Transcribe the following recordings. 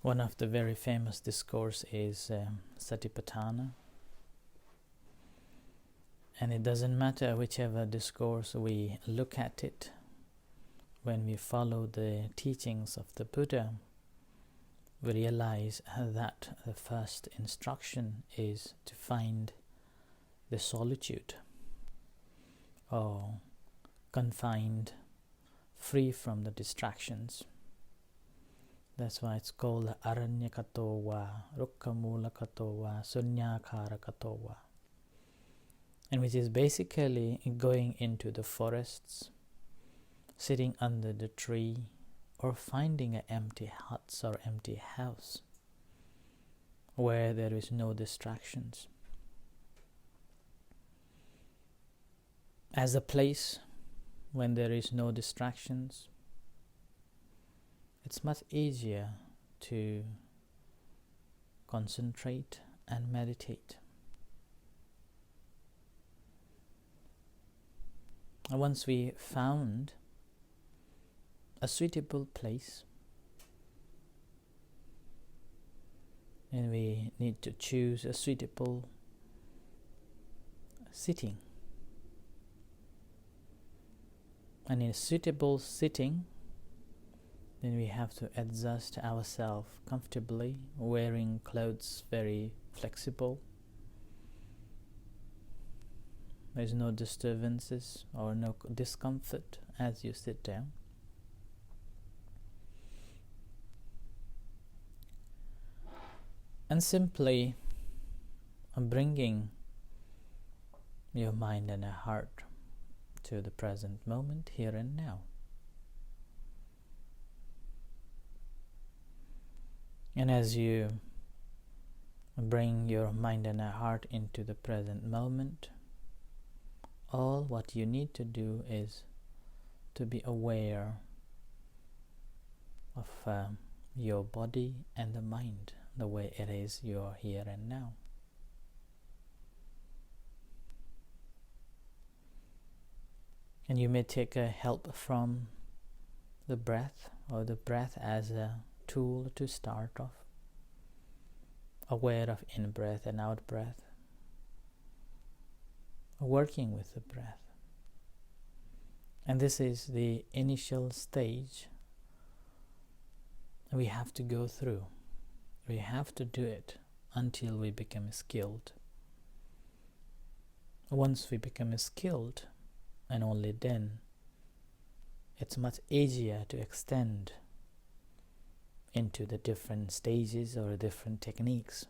One of the very famous discourse is Satipatthana. And it doesn't matter whichever discourse we look at it, when we follow the teachings of the Buddha, we realize that the first instruction is to find the solitude, or confined, free from the distractions. That's why it's called Aranyakato wa, Rukkamulakato wa, Sunyakarakatowa, wa, and which is basically going into the forests, sitting under the tree, or finding an empty hut or empty house where there is no distractions, as a place when there is no distractions. It's much easier to concentrate and meditate. Once we found a suitable place, and we need to choose a suitable sitting. And in a suitable sitting, then we have to adjust ourselves comfortably, wearing clothes very flexible. There's no disturbances or no discomfort as you sit down. And simply bringing your mind and your heart to the present moment, here and now. And as you bring your mind and your heart into the present moment, all what you need to do is to be aware of your body and the mind, the way it is you're here and now. And you may take a help from the breath, or the breath as a tool to start off, aware of in-breath and out-breath, working with the breath. And this is the initial stage we have to go through. We have to do it until we become skilled. Once we become skilled, and only then, it's much easier to extend into the different stages or different techniques.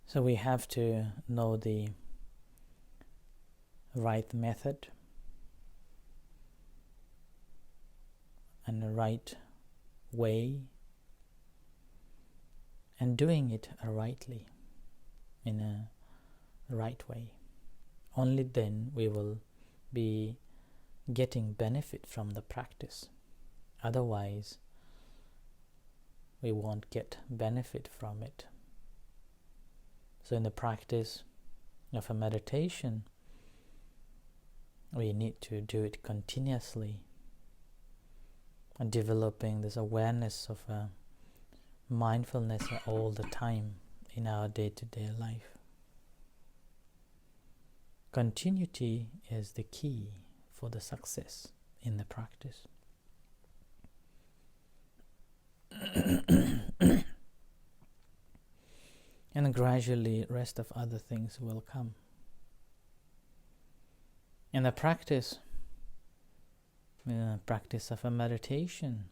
So we have to know the right method and the right way, and doing it rightly, in a right way. Only then we will be getting benefit from the practice. Otherwise, we won't get benefit from it. So in the practice of a meditation, we need to do it continuously, and developing this awareness of mindfulness all the time in our day-to-day life. Continuity is the key for the success in the practice. And gradually rest of other things will come. In the practice of a meditation,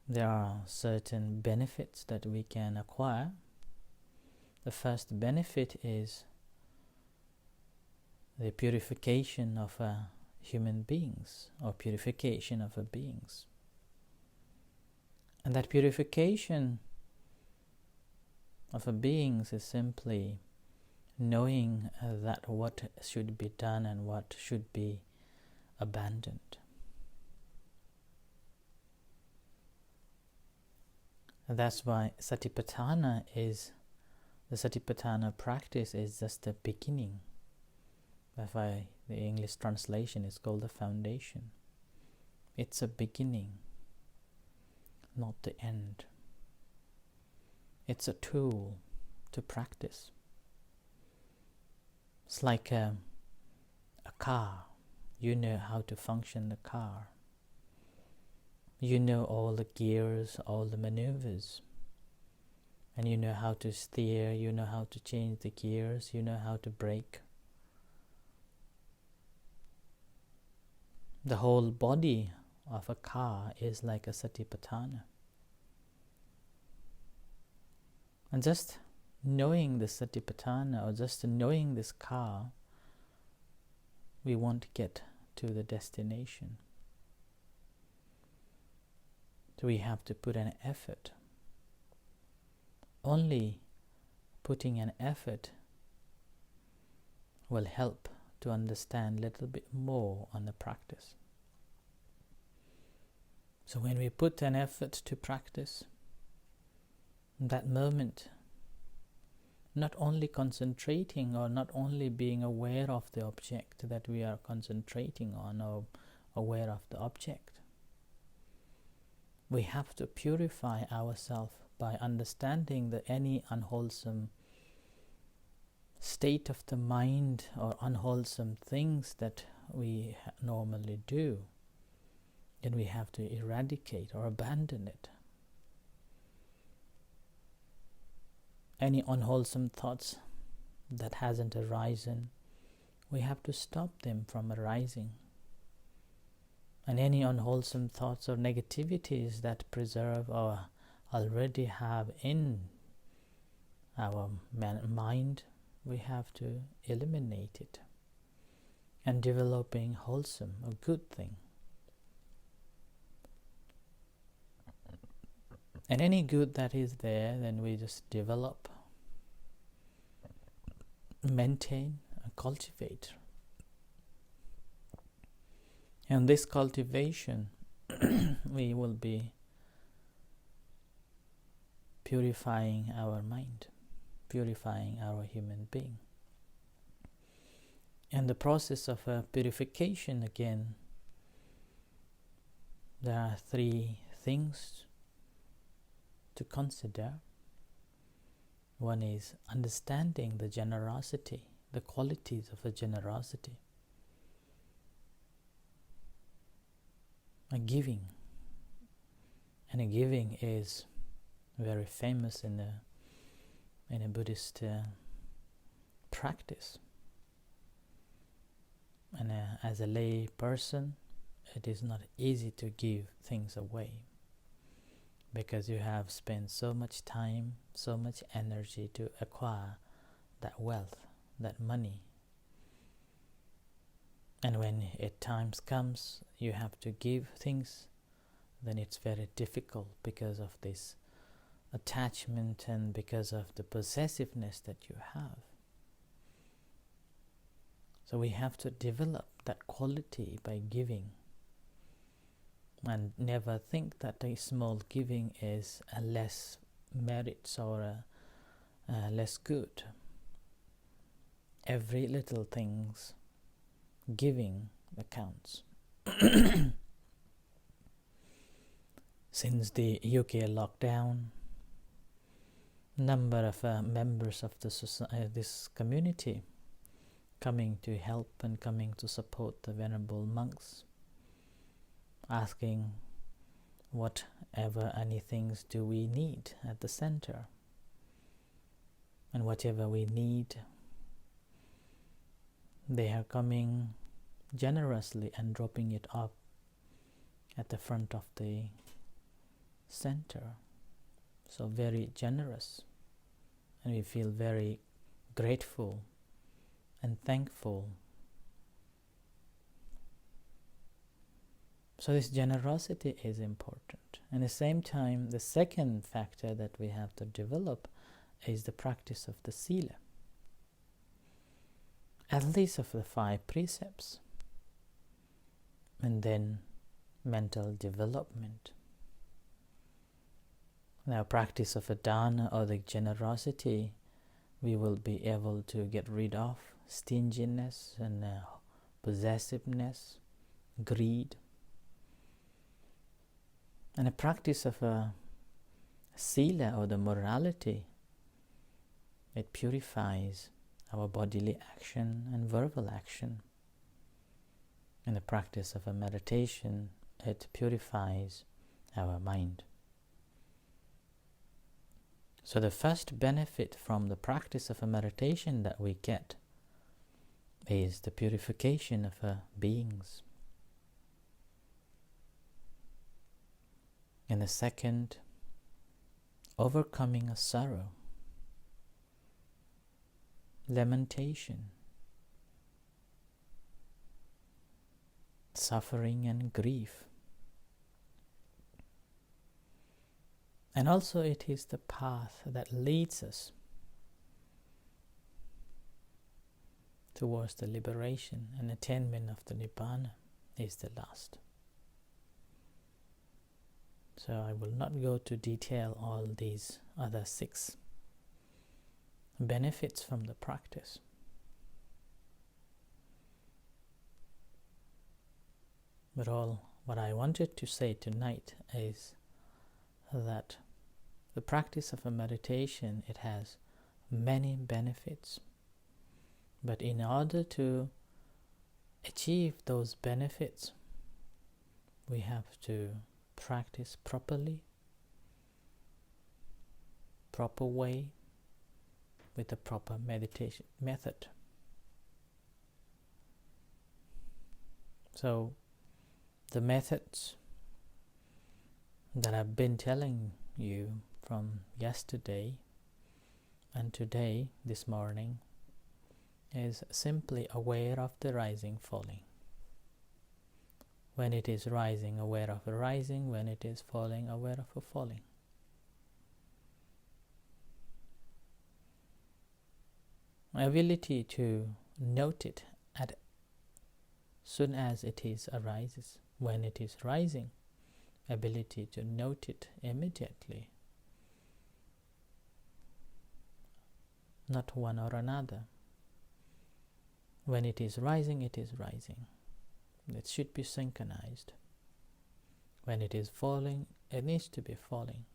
there are certain benefits that we can acquire. The first benefit is the purification of human beings, or purification of beings. And that purification of beings is simply knowing that what should be done and what should be abandoned. And that's why the Satipatthana practice is just the beginning. That's why the English translation is called the foundation. It's a beginning. not the end. It's a tool to practice. It's like a car. You know how to function the car. You know all the gears, all the maneuvers. And you know how to steer, you know how to change the gears, you know how to brake. The whole body of a car is like a satipatthana. And just knowing the satipatthana, or just knowing this car, we won't get to the destination. So we have to put an effort. Only putting an effort will help to understand a little bit more on the practice. So when we put an effort to practice, in that moment, not only concentrating or not only being aware of the object that we are concentrating on or aware of the object, we have to purify ourselves by understanding that any unwholesome state of the mind or unwholesome things that we normally do, then we have to eradicate or abandon it. Any unwholesome thoughts that hasn't arisen, we have to stop them from arising. And any unwholesome thoughts or negativities that preserve or already have in our mind, we have to eliminate it and developing wholesome, a good thing. And any good that is there, then we just develop, maintain, and cultivate. And this cultivation, we will be purifying our mind, purifying our human being. And the process of purification, again, there are 3 things to consider. One is understanding the generosity, the qualities of a generosity. A giving. And a giving is very famous in a Buddhist practice. And as a lay person, it is not easy to give things away, because you have spent so much time, so much energy to acquire that wealth, that money. And when times comes, you have to give things, then it's very difficult because of this attachment and because of the possessiveness that you have. So we have to develop that quality by giving, and never think that a small giving is a less merits or a less good. Every little thing's giving accounts. Since the UK lockdown, number of members of the this community coming to help and coming to support the venerable monks, asking whatever any things do we need at the center, and whatever we need, they are coming generously and dropping it up at the front of the center. So very generous, and we feel very grateful and thankful. So this generosity is important. And at the same time, the second factor that we have to develop is the practice of the sila, at least of the 5 precepts, and then mental development. Now, practice of a dana or the generosity, we will be able to get rid of stinginess and possessiveness, greed. And the practice of a sila, or the morality, it purifies our bodily action and verbal action. In the practice of a meditation, it purifies our mind. So the first benefit from the practice of a meditation that we get is the purification of our beings. And the second, overcoming a sorrow, lamentation, suffering and grief. And also it is the path that leads us towards the liberation and attainment of the Nibbana is the last. So I will not go to detail all these other 6 benefits from the practice. But all what I wanted to say tonight is that the practice of a meditation, it has many benefits. But in order to achieve those benefits, we have to practice properly, proper way, with a proper meditation method. So the methods that I've been telling you from yesterday and today, this morning, is simply aware of the rising, falling. When it is rising, aware of the rising. When it is falling, aware of the falling. Ability to note it as soon as it is arises. When it is rising, ability to note it immediately, not one or another. When it is rising, it is rising. It should be synchronized. When it is falling, it needs to be falling.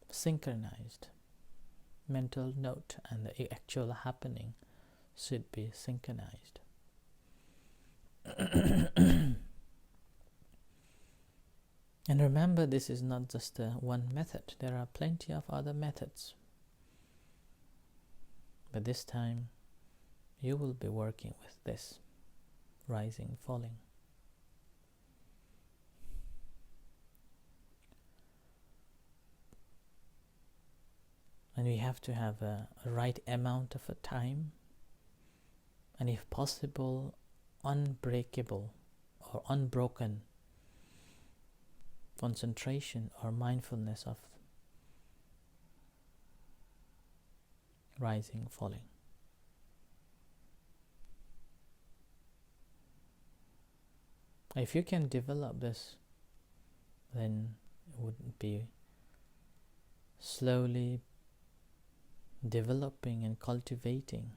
Synchronized. Mental note and the actual happening should be synchronized. And remember, this is not just one method. There are plenty of other methods. But this time, you will be working with this, rising, falling. And we have to have a right amount of a time, and if possible, unbreakable or unbroken concentration or mindfulness of rising, falling. If you can develop this, then it would be slowly developing and cultivating,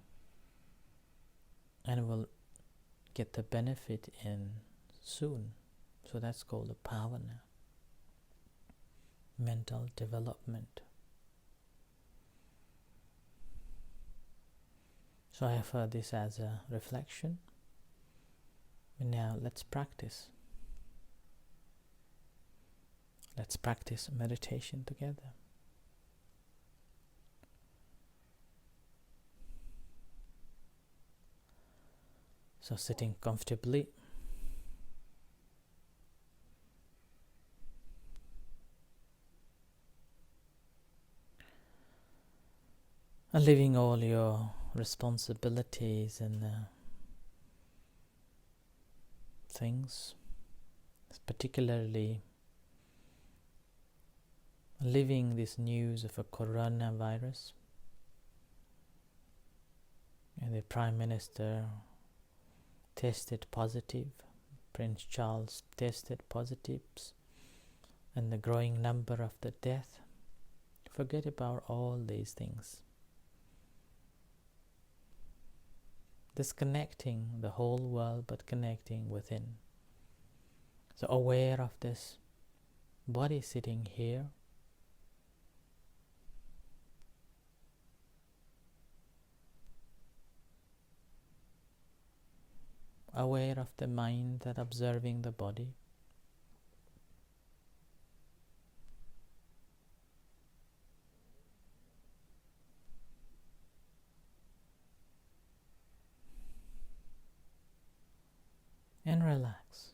and will get the benefit in soon. So that's called the bhavana, mental development. So I have heard this as a reflection. And now let's practice. Let's practice meditation together. So sitting comfortably, and leaving all your responsibilities and things, particularly living this news of a coronavirus, and the Prime Minister tested positive, Prince Charles tested positives, and the growing number of the death. Forget about all these things. Disconnecting the whole world, but connecting within. So aware of this body sitting here, aware of the mind that observing the body. And relax.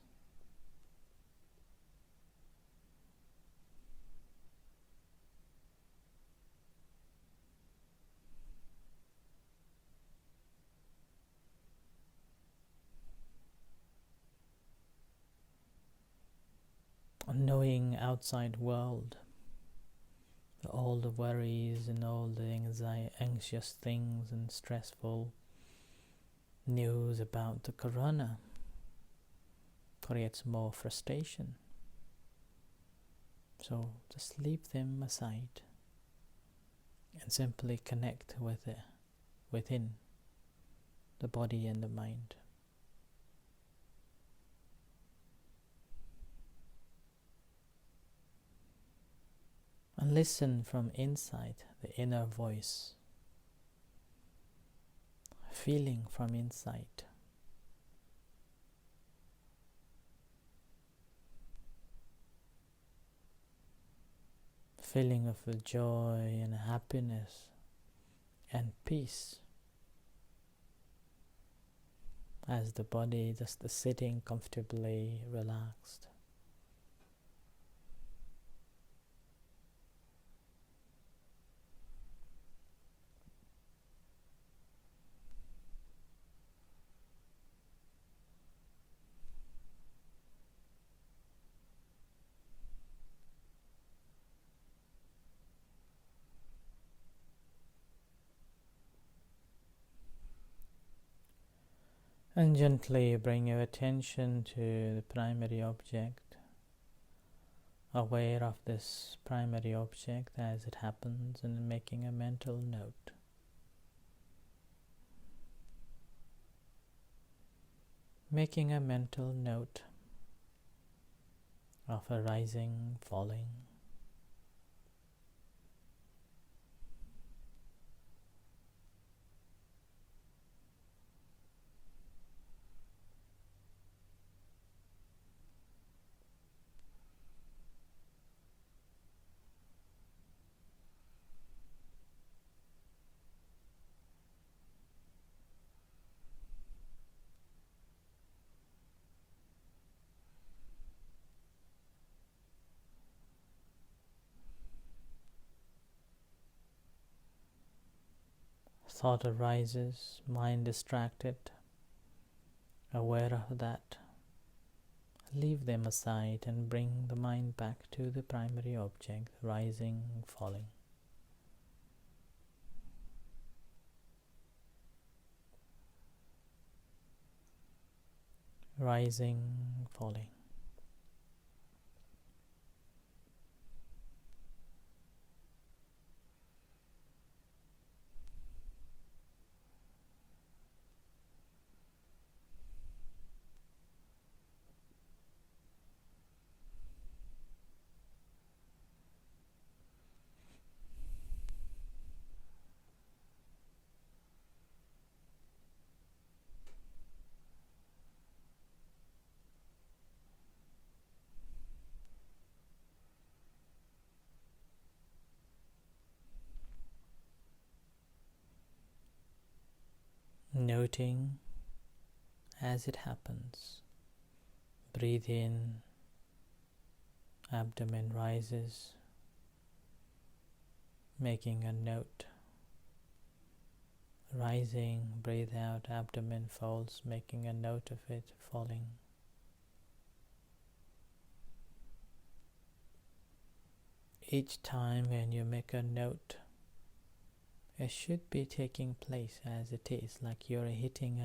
Knowing outside world, all the worries and all the anxious things and stressful news about the corona creates more frustration. So just leave them aside and simply connect with it within the body and the mind. And listen from inside, the inner voice, feeling from inside. Feeling of the joy and happiness and peace as the body just sitting comfortably relaxed. And gently bring your attention to the primary object, aware of this primary object as it happens, and making a mental note. Making a mental note of a rising, falling. Thought arises, mind distracted, aware of that. Leave them aside and bring the mind back to the primary object, rising, falling. Rising, falling. Noting as it happens. Breathe in, abdomen rises, making a note. Rising, breathe out, abdomen folds, making a note of it, falling. Each time when you make a note, it should be taking place as it is, like you're hitting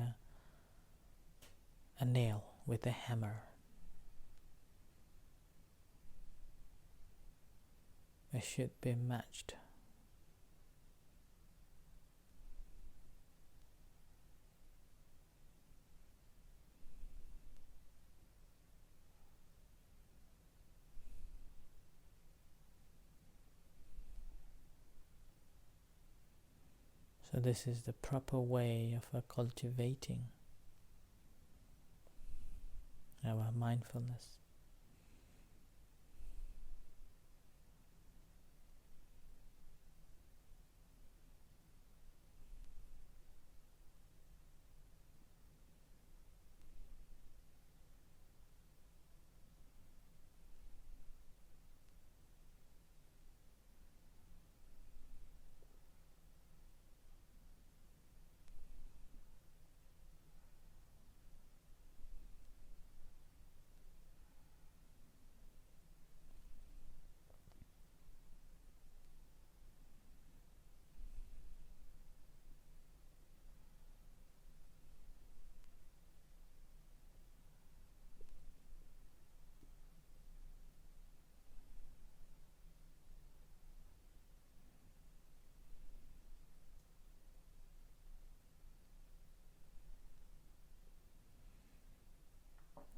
a nail with a hammer. It should be matched. So this is the proper way of cultivating our mindfulness.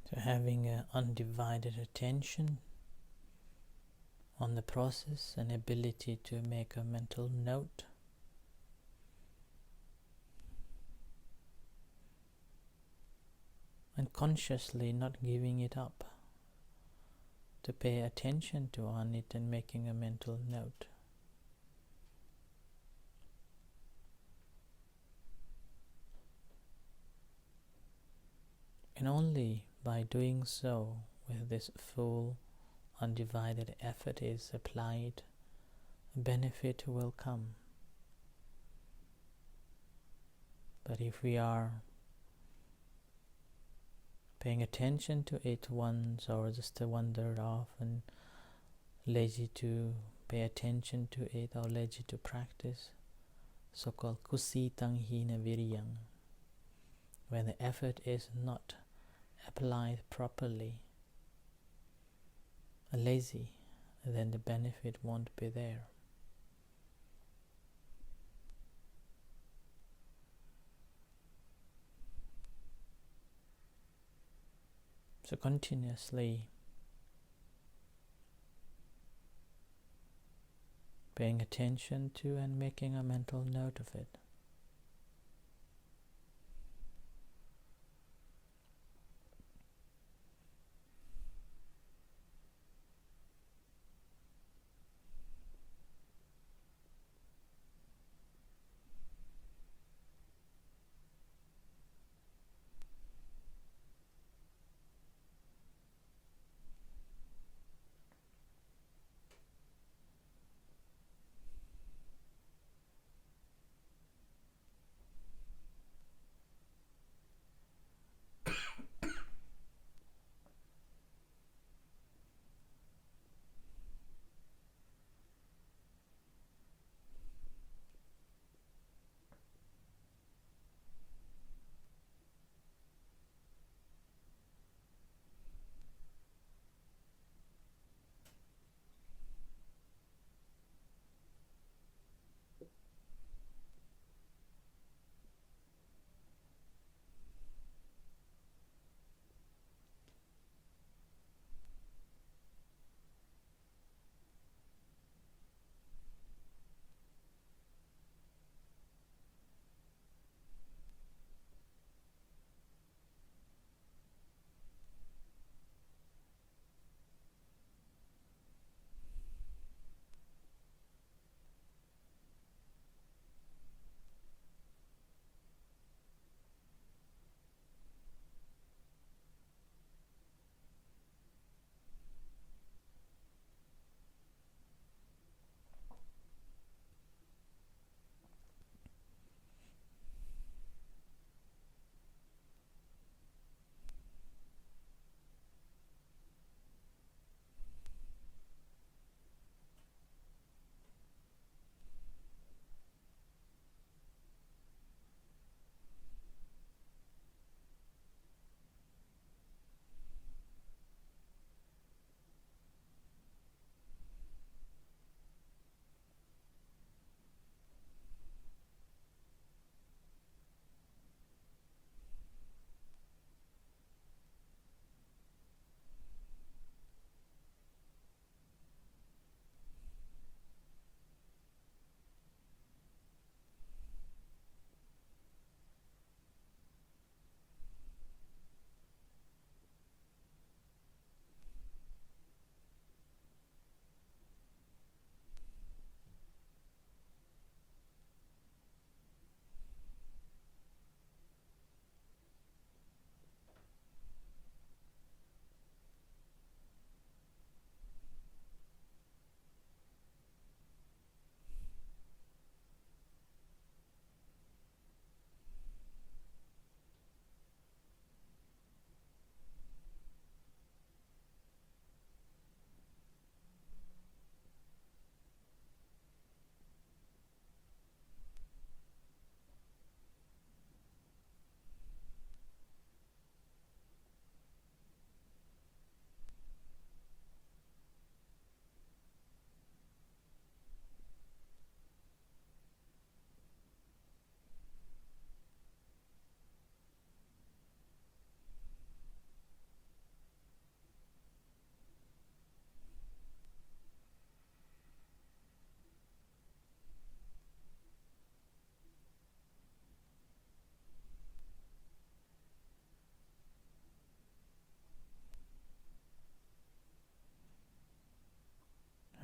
So having an undivided attention on the process and ability to make a mental note and consciously not giving it up, to pay attention to on it and making a mental note. And only by doing so, with this full undivided effort is applied, a benefit will come. But if we are paying attention to it once or just wander off and lazy to pay attention to it or lazy to practice, so-called kusitang hina viryang, when the effort is not applied properly, lazy, then the benefit won't be there. So continuously paying attention to and making a mental note of it.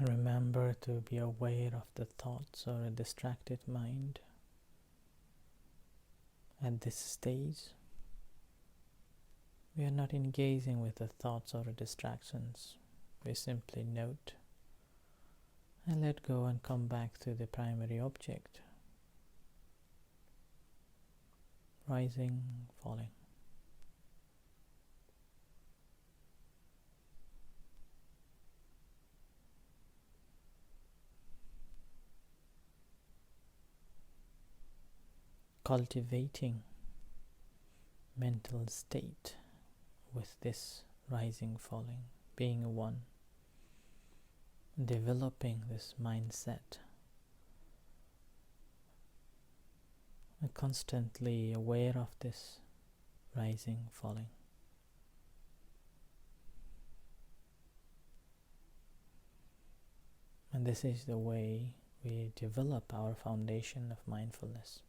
Remember to be aware of the thoughts or a distracted mind at this stage. We are not engaging with the thoughts or distractions. We simply note and let go and come back to the primary object, rising, falling. Cultivating mental state with this rising, falling, being one, developing this mindset, and constantly aware of this rising, falling. And this is the way we develop our foundation of mindfulness.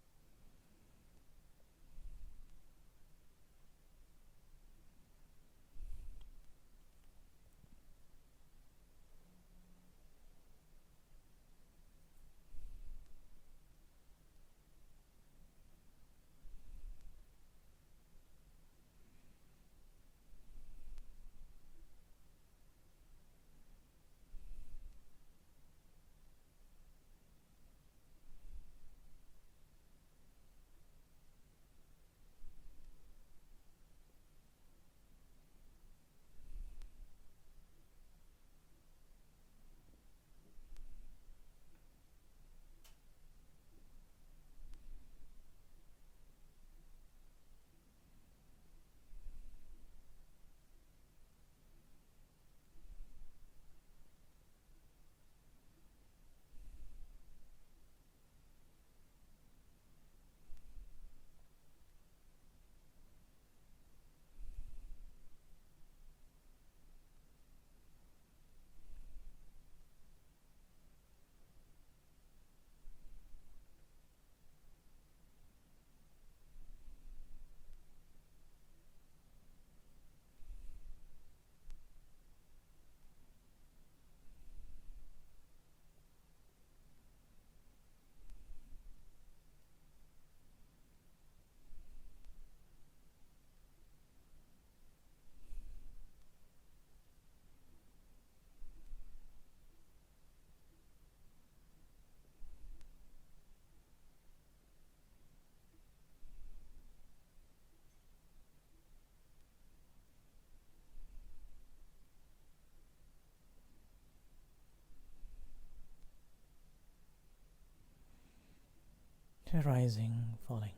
Rising, falling.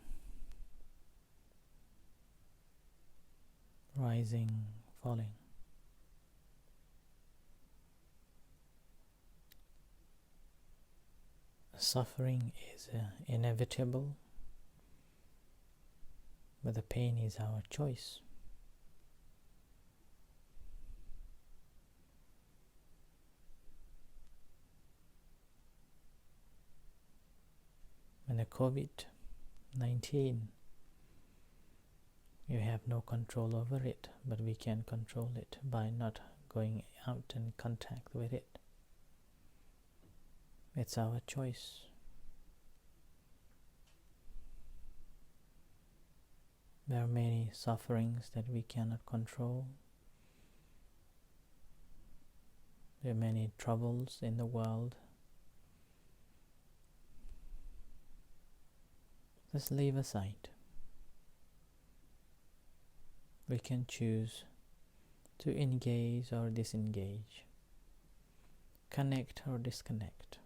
Rising, falling. Suffering is inevitable, but the pain is our choice. When the COVID-19, you have no control over it, but we can control it by not going out in contact with it. It's our choice. There are many sufferings that we cannot control. There are many troubles in the world. Just leave aside. We can choose to engage or disengage, connect or disconnect.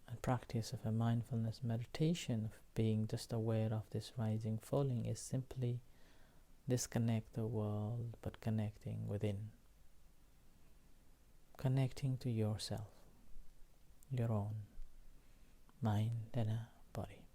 And practice of a mindfulness meditation of being just aware of this rising, falling is simply disconnect the world but connecting within. Connecting to yourself, your own mind and body.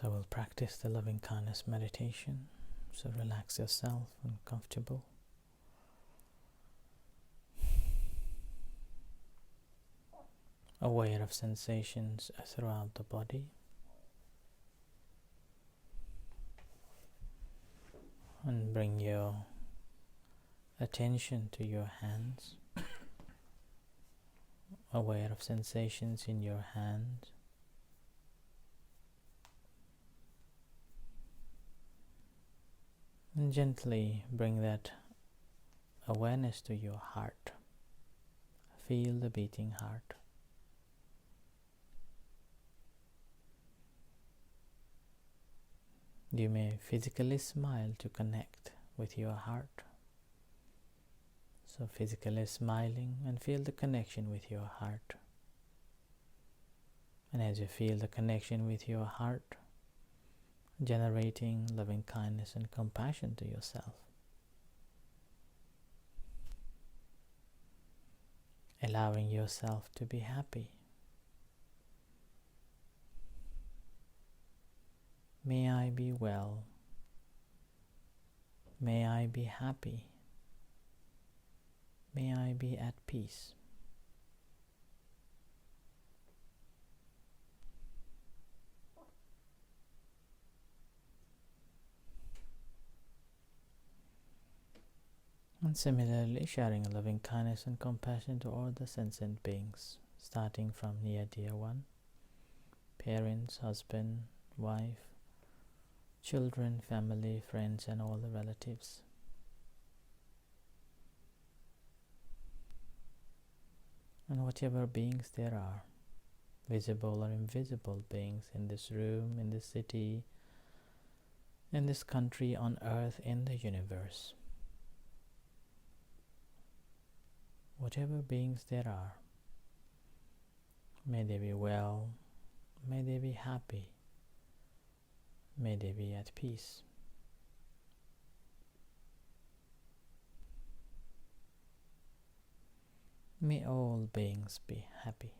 So we'll practice the loving kindness meditation. So relax yourself and comfortable. Aware of sensations throughout the body. And bring your attention to your hands. Aware of sensations in your hands. And gently bring that awareness to your heart. Feel the beating heart. You may physically smile to connect with your heart. So physically smiling and feel the connection with your heart. And as you feel the connection with your heart, generating loving kindness and compassion to yourself. Allowing yourself to be happy. May I be well. May I be happy. May I be at peace. And similarly, sharing loving kindness and compassion to all the sentient beings, starting from near dear one, parents, husband, wife, children, family, friends, and all the relatives. And whatever beings there are, visible or invisible beings in this room, in this city, in this country, on earth, in the universe. Whatever beings there are, may they be well, may they be happy, may they be at peace. May all beings be happy.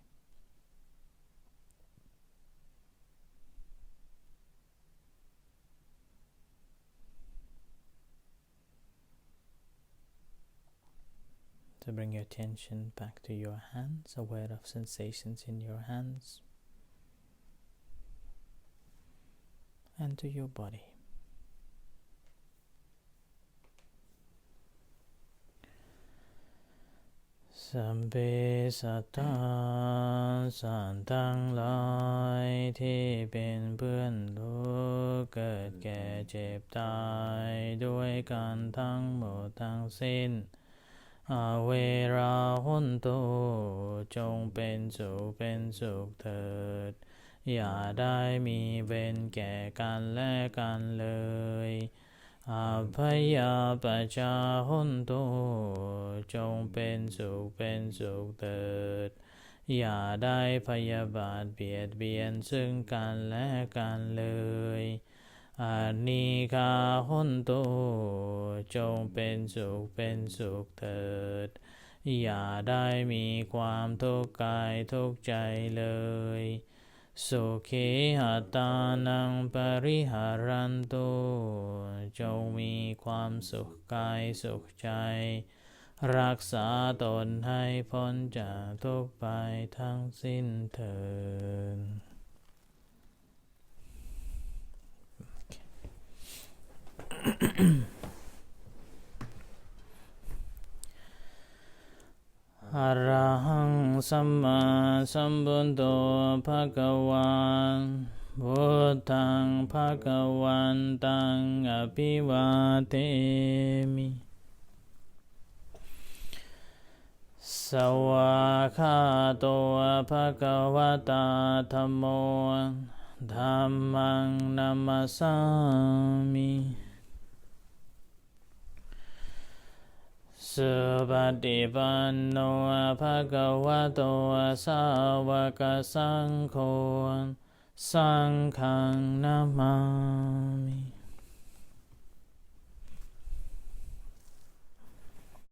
So bring your attention back to your hands, aware of sensations in your hands and to your body. Sambe Satta San Tang Lai Thi Bin Buen Lu Ket Ke Jeb Tai Doi Kan Tang Mo Tang Sin เวราหุนตุจงเป็นสุขเถิดอย่าได้มีเวรแก่กันและกันเลยอภัยยาปัจจาหุนตุจงเป็นสุขเถิดอย่าได้พยาบาทเบียดเบียนซึ่งกันและกันเลยอานิฆาหุนตุจงเป็นสุขเถิดอย่าได้มีความทุกข์กายทุกข์ใจเลยสุขีหัตตานังปริหารันตุจงมีความสุขกายสุขใจรักษาตนให้พ้นจากทุกข์ไปทั้งสิ้นเถิดอะระหังสัมมาสัมพุทโธภะคะวาพุทธังภะคะวันตังอะภิวาเทมิสวากขาโตภะคะวะตาธัมโมธัมมังนัมมัสสามิสุปฏิปันโนภะคะวะโตสาวกสังโฆสังฆังนะมามิ